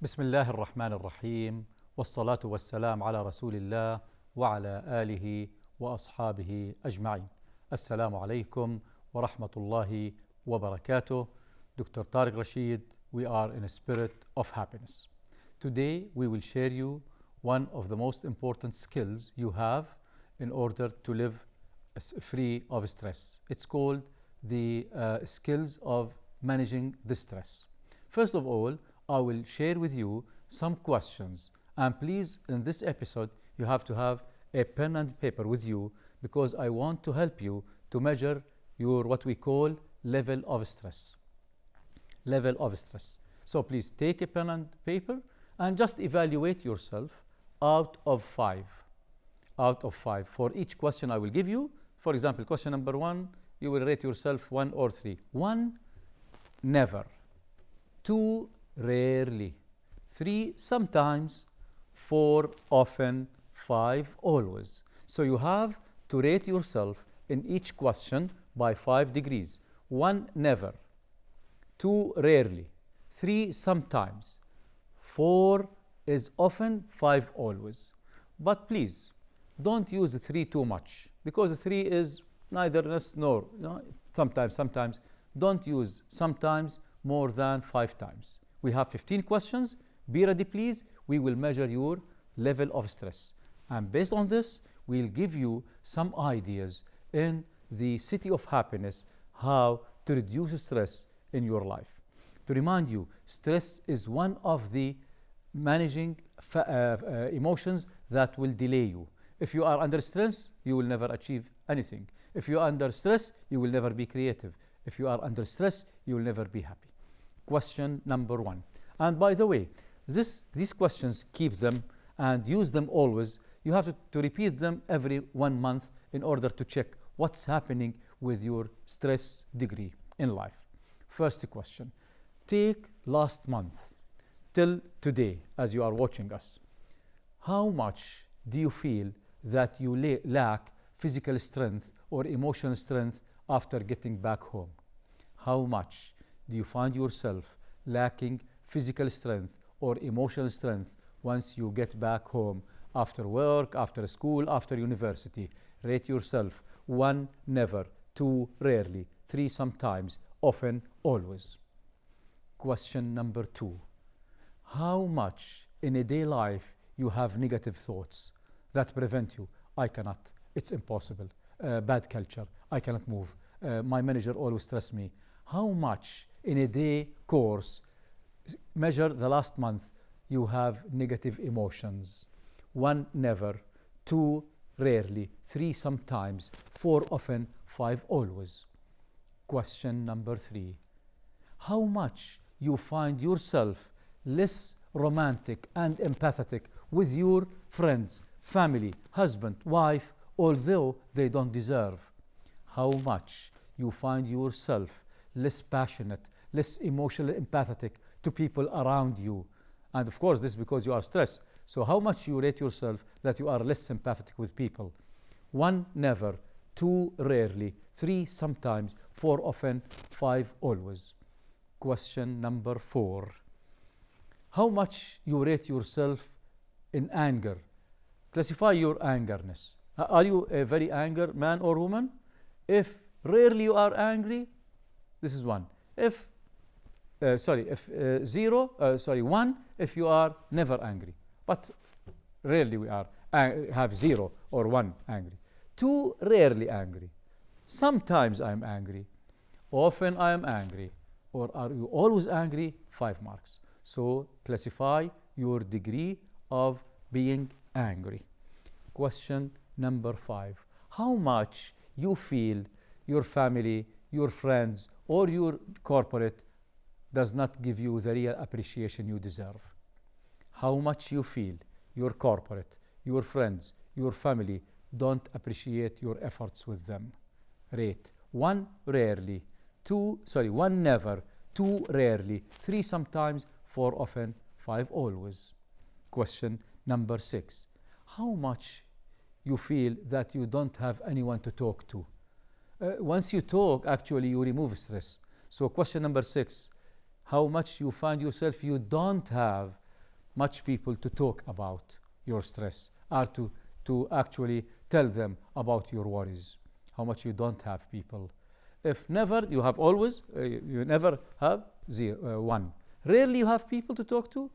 بسم الله الرحمن الرحيم والصلاة والسلام على رسول الله وعلى آله وأصحابه أجمعين. السلام عليكم ورحمة الله وبركاته. Dr. Tareq Rasheed, we are in a spirit of happiness. Today we will share you one of the most important skills you have in order to live free of stress. It's called the skills of managing the stress. First of all, I will share with you some questions, and please, in this episode you have to have a pen and paper with you because I want to help you to measure your what we call level of stress. So please take a pen and paper and just evaluate yourself out of 5. For each question I will give you, for example, question number 1, you will rate yourself 1 or 3. 1, never. 2, rarely. 3, sometimes. 4, often. 5, always. So you have to rate yourself in each question by 5 degrees. 1, never. 2, rarely. 3, sometimes. 4 is often. 5, always. But please, don't use 3 too much because 3 is neither yes nor. Sometimes. Don't use sometimes more than 5 times. We have 15 questions. Be ready, please. We will measure your level of stress. And based on this, we'll give you some ideas in the city of happiness how to reduce stress in your life. To remind you, stress is one of the managing emotions that will delay you. If you are under stress, you will never achieve anything. If you are under stress, you will never be creative. If you are under stress, you will never be happy. Question number 1. And by the way, these questions, keep them and use them always. You have to repeat them every 1 month in order to check what's happening with your stress degree in life. First question. Take last month till today as you are watching us. How much do you feel that you lack physical strength or emotional strength after getting back home? How much do you find yourself lacking physical strength or emotional strength once you get back home after work, after school, after university? Rate yourself. 1, never. 2, rarely. 3, sometimes. Often, always. Question number 2. How much in a day life you have negative thoughts that prevent you? I cannot. It's impossible. Bad culture. I cannot move. My manager always stress me. How much in a day course, measure the last month, you have negative emotions? 1, never. 2, rarely. 3, sometimes. 4, often. 5, always. Question number 3. How much you find yourself less romantic and empathetic with your friends, family, husband, wife, although they don't deserve? How much you find yourself less passionate, less emotionally empathetic to people around you? And of course, this is because you are stressed. So how much you rate yourself that you are less sympathetic with people? 1, never. 2, rarely. 3, sometimes. 4, often. 5, always. Question number 4. How much you rate yourself in anger? Classify your angerness. Are you a very angry man or woman? If rarely you are angry, this is 1. If 1, if you are never angry. But rarely we are have 0 or 1 angry. 2, rarely angry. Sometimes I am angry. Often I am angry. Or are you always angry? 5 marks. So classify your degree of being angry. Question number 5. How much you feel your family, your friends, or your corporate does not give you the real appreciation you deserve? How much you feel your corporate, your friends, your family don't appreciate your efforts with them? Rate. 1, rarely. 1, never. 2, rarely. 3, sometimes. 4, often. 5, always. Question number 6. How much you feel that you don't have anyone to talk to? Once you talk, actually you remove stress. So question number 6, how much you find yourself you don't have much people to talk about your stress, or to actually tell them about your worries? How much you don't have people? If never, you have always, you never have zero, one. Rarely you have people to talk to,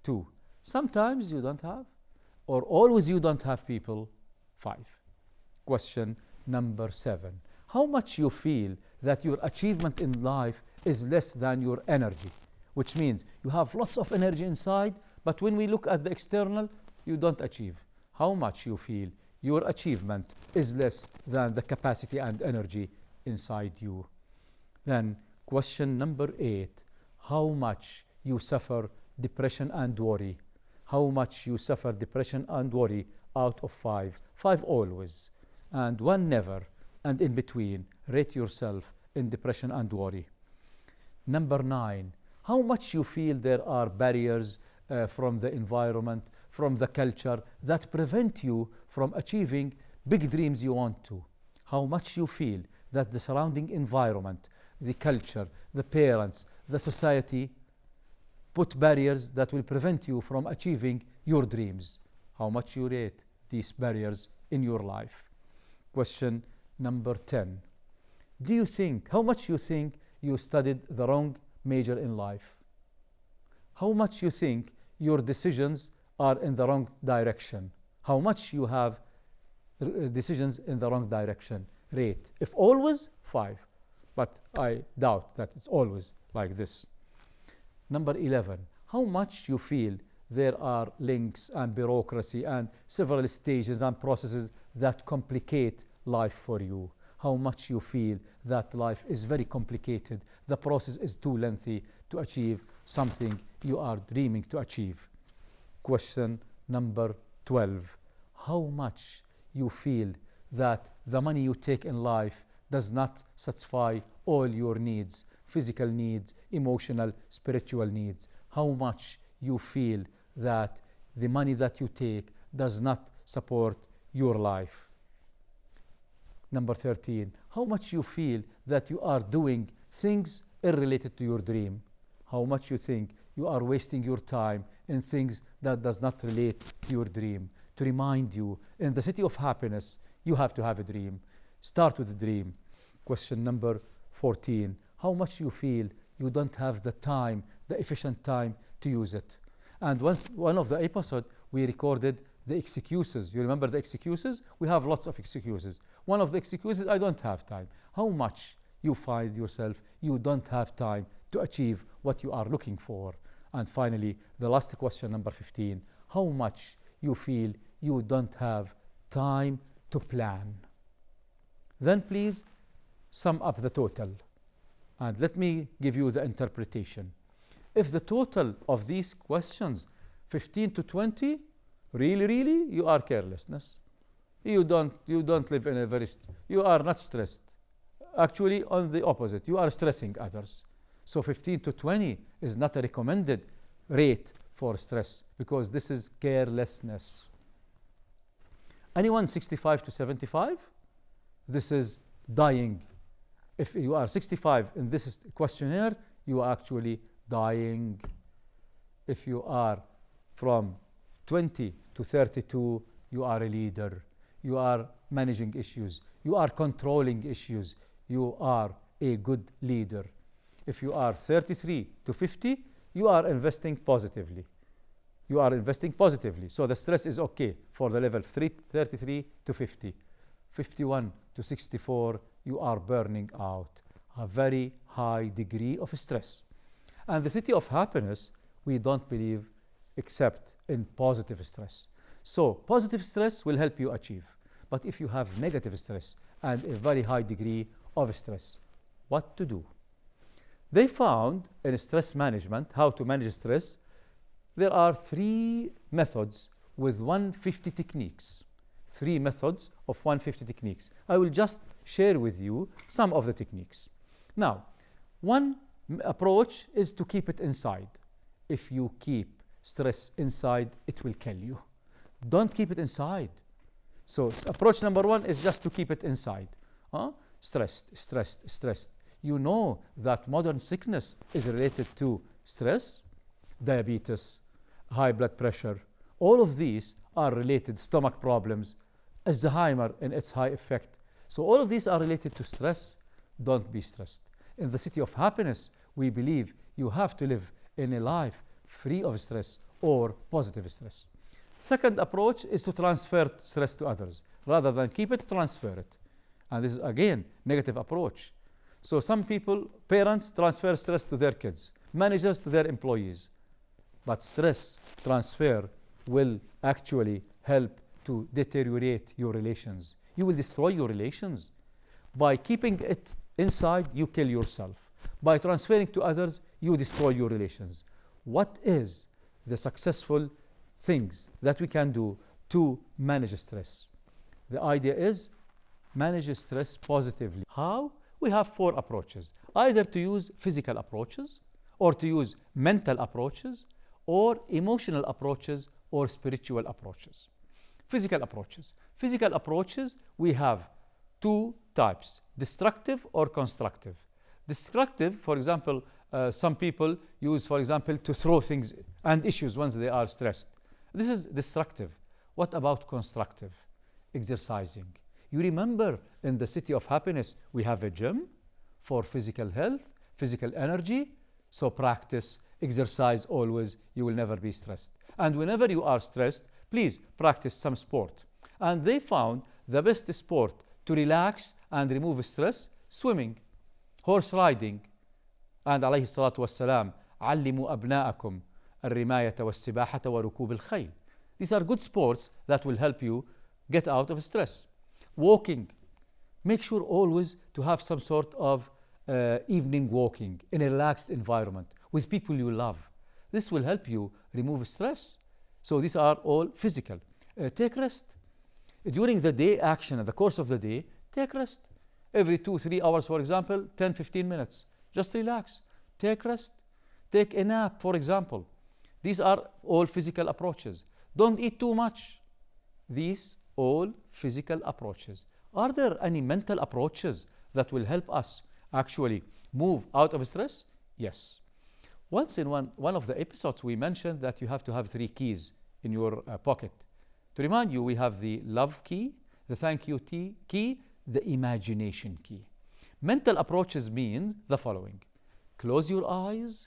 two. Sometimes you don't have, or always you don't have people, five. Question number 7. How much you feel that your achievement in life is less than your energy? Which means you have lots of energy inside, but when we look at the external, you don't achieve. How much you feel your achievement is less than the capacity and energy inside you? Then question number 8. How much you suffer depression and worry? How much you suffer depression and worry out of 5? 5 always, and 1 never, and in between. Rate yourself in depression and worry. Number 9. How much you feel there are barriers from the environment, from the culture, that prevent you from achieving big dreams you want to? How much you feel that the surrounding environment, the culture, the parents, the society put barriers that will prevent you from achieving your dreams? How much you rate these barriers in your life? Question number 10. Do you think, how much you think you studied the wrong major in life? How much you think your decisions are in the wrong direction? How much you have decisions in the wrong direction? Rate. If always, 5. But I doubt that it's always like this. Number 11. How much you feel there are links and bureaucracy and several stages and processes that complicate life for you? How much you feel that life is very complicated, the process is too lengthy to achieve something you are dreaming to achieve? Question number 12. How much you feel that the money you take in life does not satisfy all your needs, physical needs, emotional, spiritual needs? How much you feel that the money that you take does not support your life? Number 13. How much you feel that you are doing things unrelated to your dream? How much you think you are wasting your time in things that does not relate to your dream? To remind you, in the city of happiness, you have to have a dream. Start with a dream. Question number 14. How much you feel you don't have the time, the efficient time to use it? And one of the episodes, we recorded the excuses. You remember the excuses? We have lots of excuses. One of the excuses, I don't have time. How much you find yourself you don't have time to achieve what you are looking for? And finally, the last question, number 15. How much you feel you don't have time to plan? Then please sum up the total. And let me give you the interpretation. If the total of these questions, 15 to 20, really, you are carelessness. You don't live in a very, you are not stressed. Actually, on the opposite, you are stressing others. So 15 to 20 is not a recommended rate for stress, because this is carelessness. Anyone 65 to 75? This is dying. If you are 65 in this questionnaire, you are actually dying. If you are from 20 to 32, you are a leader. You are managing issues. You are controlling issues. You are a good leader. If you are 33 to 50, you are investing positively. You are investing positively. So the stress is okay for the level 33 to 50. 51 to 64, you are burning out. A very high degree of stress. And the city of happiness, we don't believe except in positive stress. So positive stress will help you achieve. But if you have negative stress and a very high degree of stress, what to do? They found in stress management, how to manage stress, there are 3 methods with 150 techniques. 3 methods of 150 techniques. I will just share with you some of the techniques. Now, one approach is to keep it inside. If you keep stress inside, it will kill you. Don't keep it inside. So approach number 1 is just to keep it inside. Stressed. You know that modern sickness is related to stress, diabetes, high blood pressure. All of these are related, stomach problems, Alzheimer and its high effect. So all of these are related to stress. Don't be stressed. In the city of happiness, we believe you have to live in a life free of stress or positive stress. Second approach is to transfer stress to others. Rather than keep it, transfer it. And this is again negative approach. So some people, parents transfer stress to their kids, managers to their employees. But stress transfer will actually help to deteriorate your relations. You will destroy your relations. By keeping it inside, you kill yourself. By transferring to others, you destroy your relations. What is the successful things that we can do to manage stress? The idea is manage stress positively. How? We have 4 approaches. Either to use physical approaches, or to use mental approaches, or emotional approaches, or spiritual approaches. Physical approaches. Physical approaches, we have 2 types, destructive or constructive. Destructive, for example, some people use, for example, to throw things and issues once they are stressed. This is destructive. What about constructive? Exercising. You remember in the city of happiness, we have a gym for physical health, physical energy. So practice, exercise always. You will never be stressed. And whenever you are stressed, please practice some sport. And they found the best sport to relax and remove stress, swimming, horse riding. And عليه الصلاة والسلام علموا أبناءكم الرماية والسباحة وركوب الخيل. These are good sports that will help you get out of stress. Walking. Make sure always to have some sort of evening walking in a relaxed environment with people you love. This will help you remove stress. So these are all physical. Take rest. During the day action, in the course of the day, take rest. Every 2-3 hours, for example, 10-15 minutes. Just relax. Take rest. Take a nap, for example. These are all physical approaches. Don't eat too much. These all physical approaches. Are there any mental approaches that will help us actually move out of stress? Yes. Once in one of the episodes, we mentioned that you have to have 3 keys in your pocket. To remind you, we have the love key, the thank you key, the imagination key. Mental approaches mean the following. Close your eyes,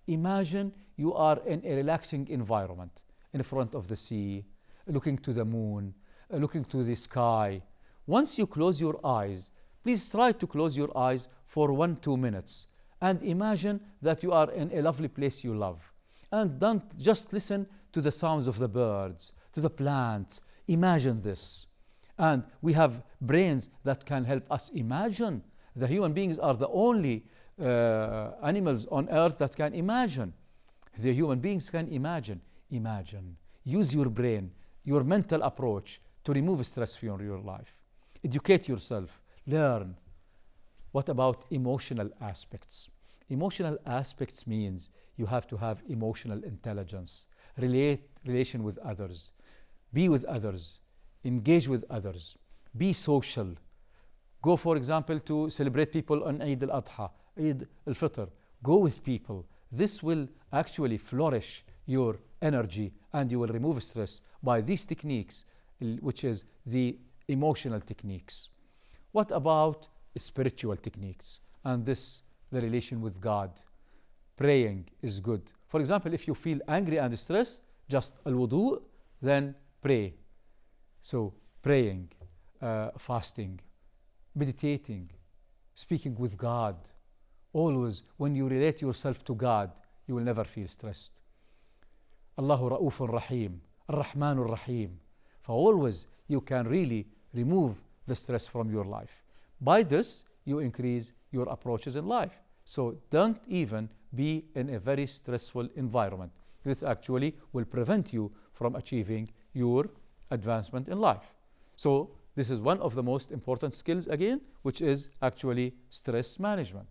imagine you are in a relaxing environment in front of the sea, looking to the moon, looking to the sky. Once you close your eyes, please try to close your eyes for 1-2 minutes and imagine that you are in a lovely place you love. And don't just listen to the sounds of the birds, to the plants. Imagine this. And we have brains that can help us imagine. The human beings are the only animals on earth that can imagine. The human beings can imagine. Imagine. Use your brain, your mental approach to remove stress from your life. Educate yourself. Learn. What about emotional aspects? Emotional aspects means you have to have emotional intelligence, relation with others, be with others, engage with others, be social. Go, for example, to celebrate people on Eid al-Adha, Eid al-Fitr. Go with people. This will actually flourish your energy and you will remove stress by these techniques, which is the emotional techniques. What about spiritual techniques? And this, the relation with God. Praying is good. For example, if you feel angry and stressed, just al-wudu, then pray. So praying, fasting, meditating, speaking with God. Always, when you relate yourself to God, you will never feel stressed. Allahu Ra'ufun Rahim, Ar-Rahmanur Rahim. For always, you can really remove the stress from your life. By this, you increase your approaches in life. So don't even be in a very stressful environment. This actually will prevent you from achieving your advancement in life. So this is one of the most important skills again, which is actually stress management.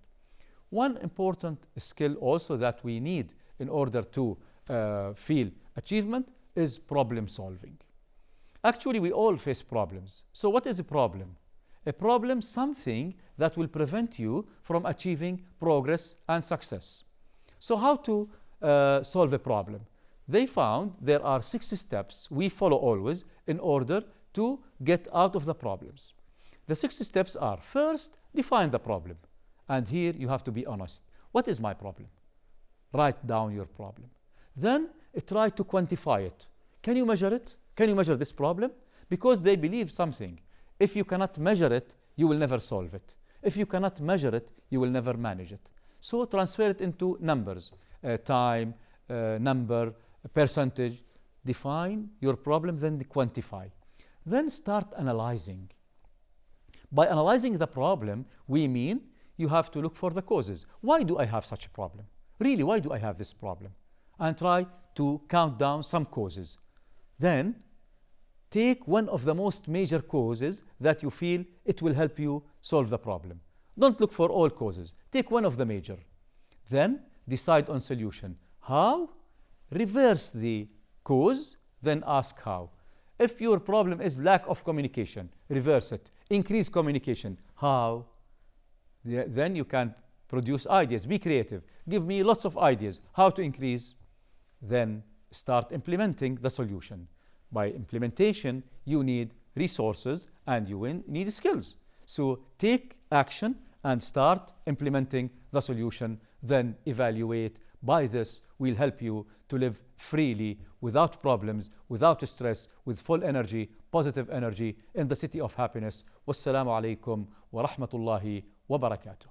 One important skill also that we need in order to feel achievement is problem solving. Actually, we all face problems. So what is a problem? A problem, something that will prevent you from achieving progress and success. So how to solve a problem? They found there are 6 steps we follow always in order to get out of the problems. The 6 steps are: first, define the problem. And here you have to be honest. What is my problem? Write down your problem. Then try to quantify it. Can you measure it? Can you measure this problem? Because they believe something. If you cannot measure it, you will never solve it. If you cannot measure it, you will never manage it. So transfer it into numbers, time, number, percentage. Define your problem, then quantify. Then start analyzing. By analyzing the problem, we mean you have to look for the causes. Why do I have such a problem? Really, why do I have this problem? And try to count down some causes. Then take one of the most major causes that you feel it will help you solve the problem. Don't look for all causes. Take one of the major. Then decide on solution. How? Reverse the cause, then ask how. If your problem is lack of communication, reverse it. Increase communication. How? Then you can produce ideas. Be creative. Give me lots of ideas. How to increase? Then start implementing the solution. By implementation, you need resources and you need skills. So take action and start implementing the solution, then evaluate. By this, we'll help you to live freely, without problems, without stress, with full energy, positive energy in the city of happiness. Wassalamu alaikum wa rahmatullahi wa barakatuh.